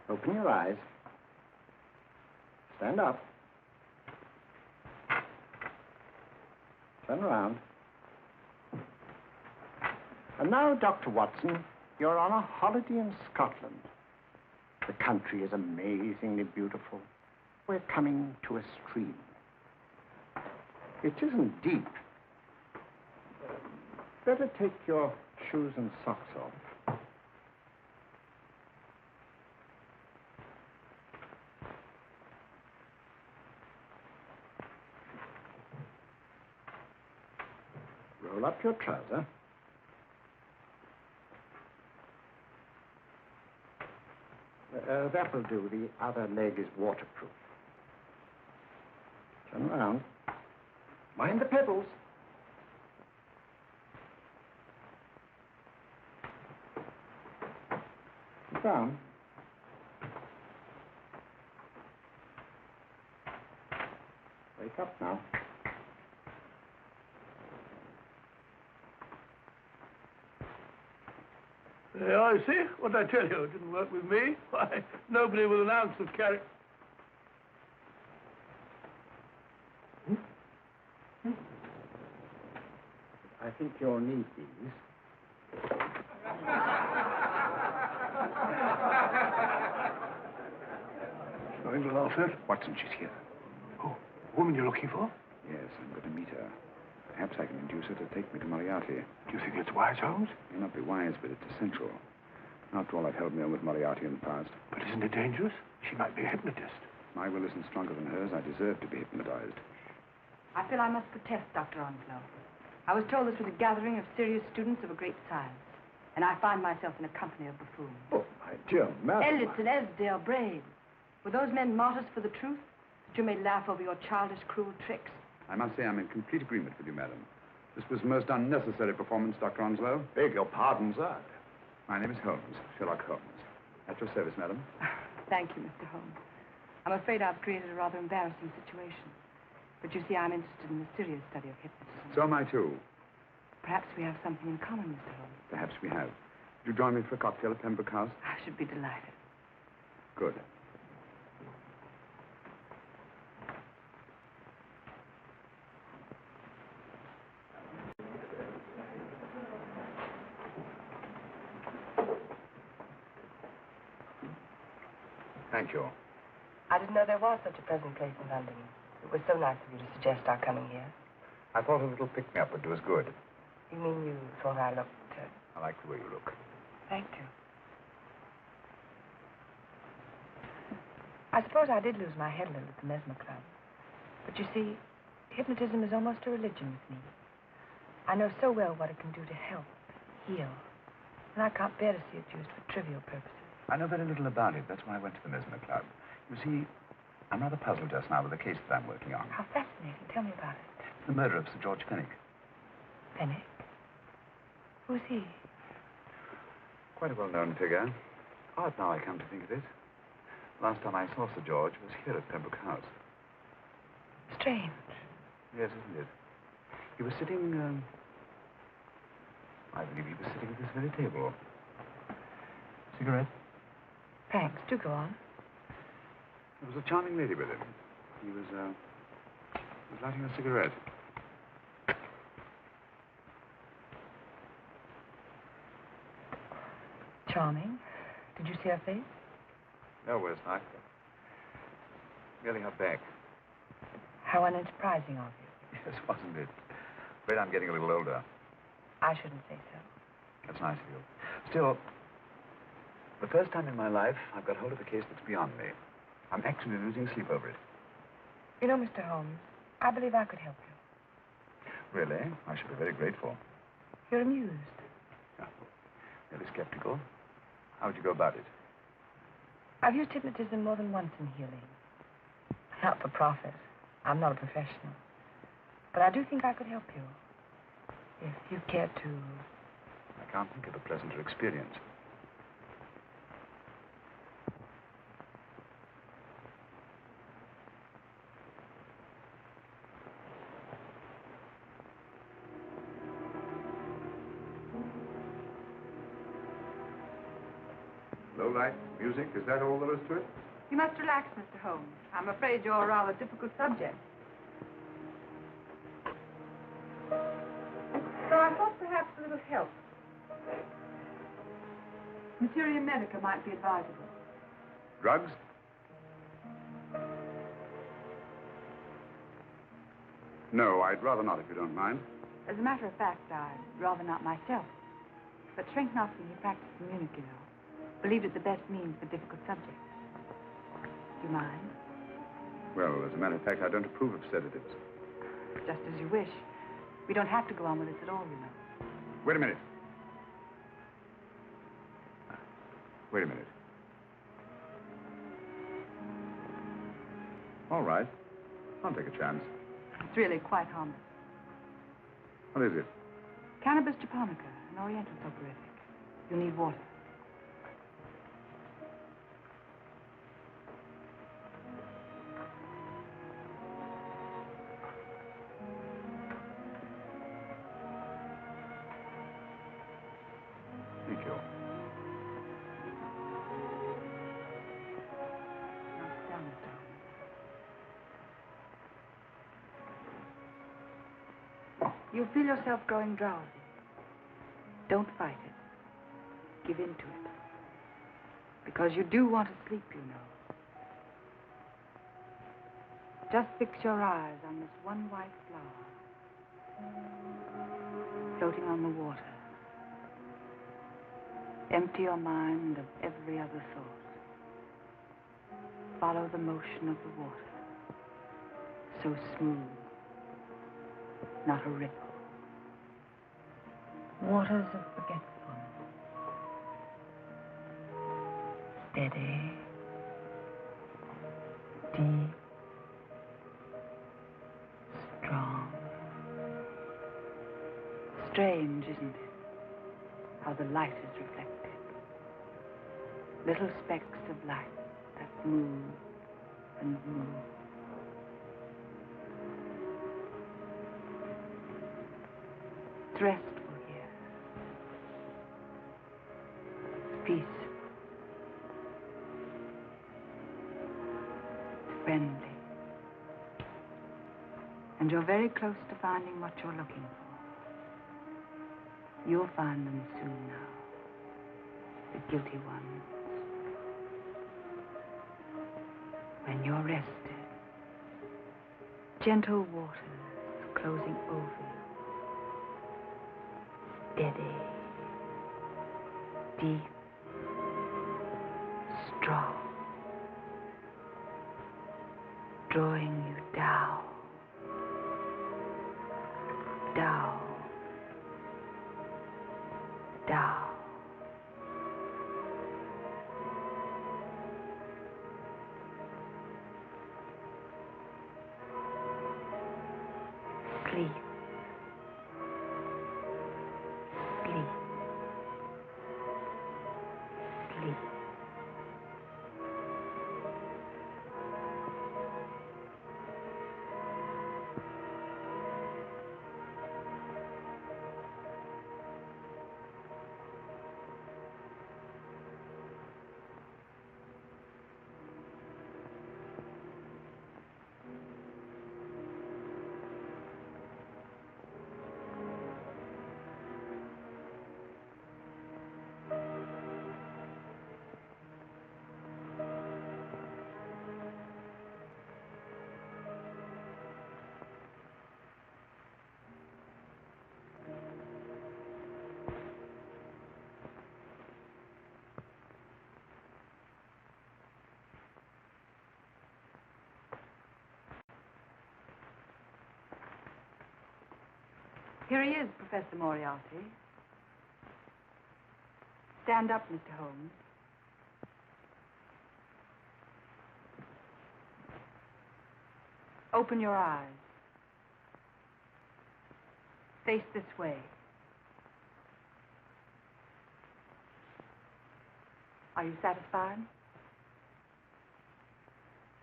Open your eyes. Stand up. Turn around. And now, Dr. Watson, you're on a holiday in Scotland. The country is amazingly beautiful. We're coming to a stream. It isn't deep. Better take your shoes and socks off. Roll up your trouser. That will do. The other leg is waterproof. Turn around. Mind the pebbles. Sit down. Wake up now. I see. What did I tell you? It didn't work with me. Why, nobody with an ounce of character. I think you'll need these. Nothing to laugh at. Watson, she's here. Oh, the woman you're looking for? Yes, I'm going to meet her. Perhaps I can induce her to take me to Moriarty. Do you think it's wise, Holmes? It may not be wise, but it's essential. After all, I've held me on with Moriarty in the past. But isn't it dangerous? She might be a hypnotist. My will isn't stronger than hers. I deserve to be hypnotized. I feel I must protest, Dr. Onslow. I was told this was a gathering of serious students of a great science, and I find myself in a company of buffoons. Oh, my dear madam. Elliot and Esdale brave. Were those men martyrs for the truth? That you may laugh over your childish, cruel tricks? I must say I'm in complete agreement with you, madam. This was a most unnecessary performance, Dr. Onslow. Beg your pardon, sir. My name is Holmes, Sherlock Holmes. At your service, madam. Thank you, Mr. Holmes. I'm afraid I've created a rather embarrassing situation. But you see, I'm interested in the serious study of hypnotism. So am I, too. Perhaps we have something in common, Mr. Holmes. Perhaps we have. Would you join me for a cocktail at Pembroke House? I should be delighted. Good. Thank you. I didn't know there was such a pleasant place in London. It was so nice of you to suggest our coming here. I thought a little pick-me-up would do us good. You mean you thought I looked... I like the way you look. Thank you. I suppose I did lose my head a little at the Mesmer Club. But you see, hypnotism is almost a religion with me. I know so well what it can do to help, heal. And I can't bear to see it used for trivial purposes. I know very little about it. That's why I went to the Mesmer Club. You see, I'm rather puzzled just now with the case that I'm working on. How fascinating. Tell me about it. The murder of Sir George Fenwick. Fenwick? Who's he? Quite a well-known figure. Odd now I come to think of it. Last time I saw Sir George was here at Pembroke House. Strange. Yes, isn't it? He was sitting, I believe he was sitting at this very table. Cigarette? Thanks. Do go on. There was a charming lady with him. He was lighting a cigarette. Charming. Did you see her face? No, Wes, not. Merely her back. How unenterprising of you. Yes, wasn't it? Afraid I'm getting a little older. I shouldn't say so. That's nice of you. Still, the first time in my life, I've got hold of a case that's beyond me. I'm actually losing sleep over it. You know, Mr. Holmes, I believe I could help you. Really? I should be very grateful. You're amused. Yeah. Really skeptical. How would you go about it? I've used hypnotism more than once in healing. Not for profit. I'm not a professional. But I do think I could help you. If you care to... I can't think of a pleasanter experience. Low light, music, is that all there is to it? You must relax, Mr. Holmes. I'm afraid you're a rather difficult subject. So I thought perhaps a little help. Materia medica might be advisable. Drugs? No, I'd rather not, if you don't mind. As a matter of fact, I'd rather not myself. But Schwenknoffen, he practiced in Munich, you know. Believed it the best means for difficult subjects. Do you mind? Well, as a matter of fact, I don't approve of sedatives. Just as you wish. We don't have to go on with this at all, you know. Wait a minute. Wait a minute. All right. I'll take a chance. It's really quite harmless. What is it? Cannabis japonica, an oriental soporific. You'll need water. Thank you. Now sit down, Mr. Holmes. You feel yourself growing drowsy. Don't fight it. Give in to it. Because you do want to sleep, you know. Just fix your eyes on this one white flower floating on the water. Empty your mind of every other thought. Follow the motion of the water. So smooth. Not a ripple. Waters of forgetfulness. Steady. Deep. Strong. Strange, isn't it? How the light is reflected. Little specks of light that move and move. It's restful here. It's peace. It's friendly. And you're very close to finding what you're looking for. You'll find them soon now. The guilty ones. When you're rested, gentle waters closing over you. Steady, deep, strong, drawing you down, down, down. Sleep. Sleep. Sleep. Here he is, Professor Moriarty. Stand up, Mr. Holmes. Open your eyes. Face this way. Are you satisfied?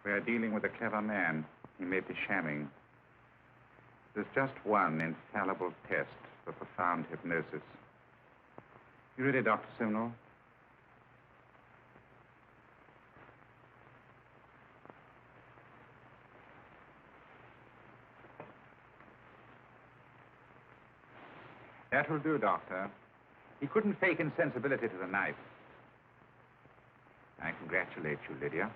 We are dealing with a clever man. He may be shamming. There's just one infallible test for profound hypnosis. You ready, Dr. Simnel? That will do, Doctor. He couldn't fake insensibility to the knife. I congratulate you, Lydia.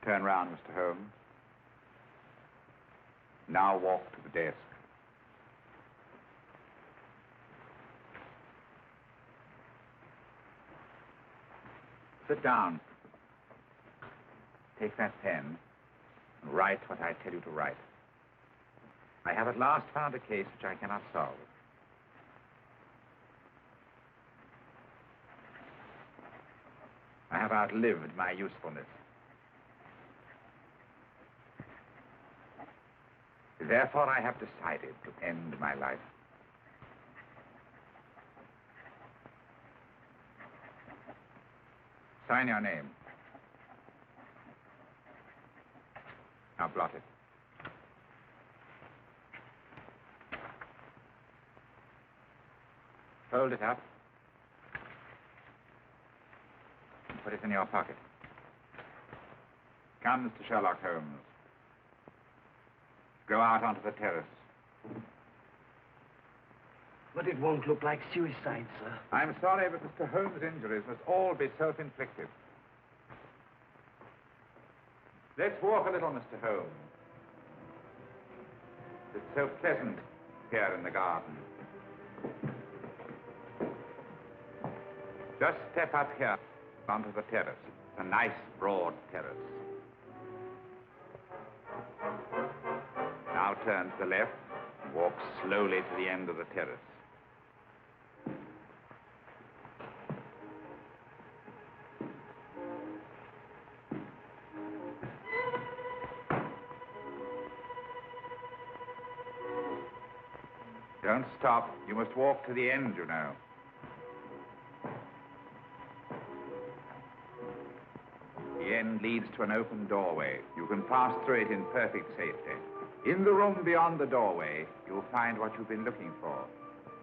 Turn round, Mr. Holmes. Now walk to the desk. Sit down. Take that pen and write what I tell you to write. I have at last found a case which I cannot solve. I have outlived my usefulness. Therefore, I have decided to end my life. Sign your name. Now blot it. Fold it up. And put it in your pocket. Come, Mr. Sherlock Holmes. Go out onto the terrace. But it won't look like suicide, sir. I'm sorry, but Mr. Holmes' injuries must all be self-inflicted. Let's walk a little, Mr. Holmes. It's so pleasant here in the garden. Just step up here onto the terrace. It's a nice, broad terrace. Now turn to the left and walk slowly to the end of the terrace. Don't stop. You must walk to the end, you know. The end leads to an open doorway. You can pass through it in perfect safety. In the room beyond the doorway, you'll find what you've been looking for.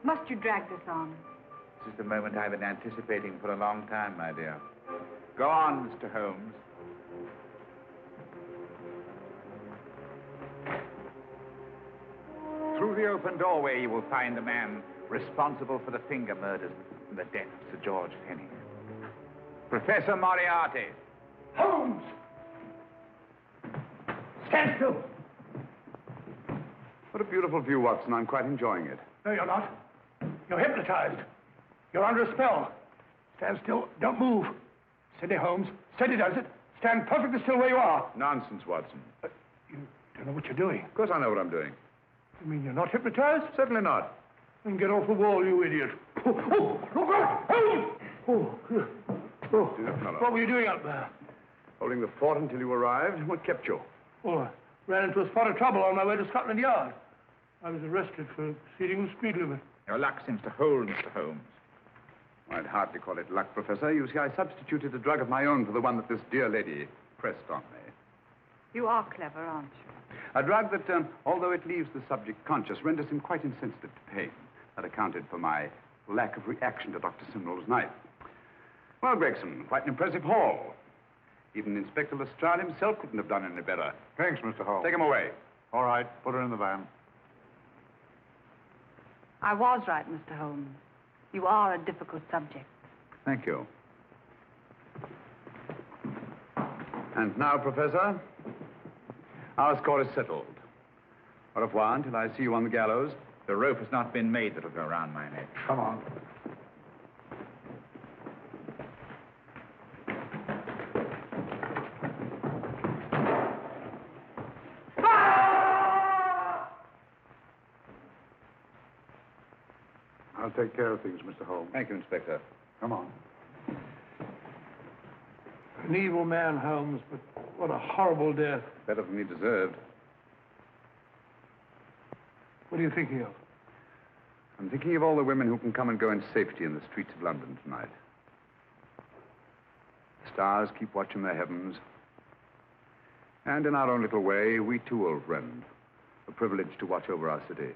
Must you drag this on? This is the moment I've been anticipating for a long time, my dear. Go on, Mr. Holmes. Through the open doorway, you will find the man responsible for the finger murders and the death of Sir George Fenning. Professor Moriarty. Holmes! Stand still! What a beautiful view, Watson. I'm quite enjoying it. No, you're not. You're hypnotized. You're under a spell. Stand still. Don't move. Steady, Holmes. Steady does it. Stand perfectly still where you are. Nonsense, Watson. You don't know what you're doing. Of course I know what I'm doing. You mean you're not hypnotized? Certainly not. Then get off the wall, you idiot. Oh, look out! Oh, what were you doing out there? Holding the fort until you arrived. What kept you? Oh, I ran into a spot of trouble on my way to Scotland Yard. I was arrested for exceeding the speed limit. Your luck seems to hold, Mr. Holmes. I'd hardly call it luck, Professor. You see, I substituted a drug of my own for the one that this dear lady pressed on me. You are clever, aren't you? A drug that, although it leaves the subject conscious, renders him quite insensitive to pain. That accounted for my lack of reaction to Dr. Simnel's knife. Well, Gregson, quite an impressive haul. Even Inspector Lestrade himself couldn't have done any better. Thanks, Mr. Holmes. Take him away. All right, put her in the van. I was right, Mr. Holmes. You are a difficult subject. Thank you. And now, Professor, our score is settled. Au revoir until I see you on the gallows. The rope has not been made that'll go around my neck. Come on. I'll take care of things, Mr. Holmes. Thank you, Inspector. Come on. An evil man, Holmes, but what a horrible death. Better than he deserved. What are you thinking of? I'm thinking of all the women who can come and go in safety in the streets of London tonight. The stars keep watch in the heavens. And in our own little way, we too, old friend, are privileged to watch over our city.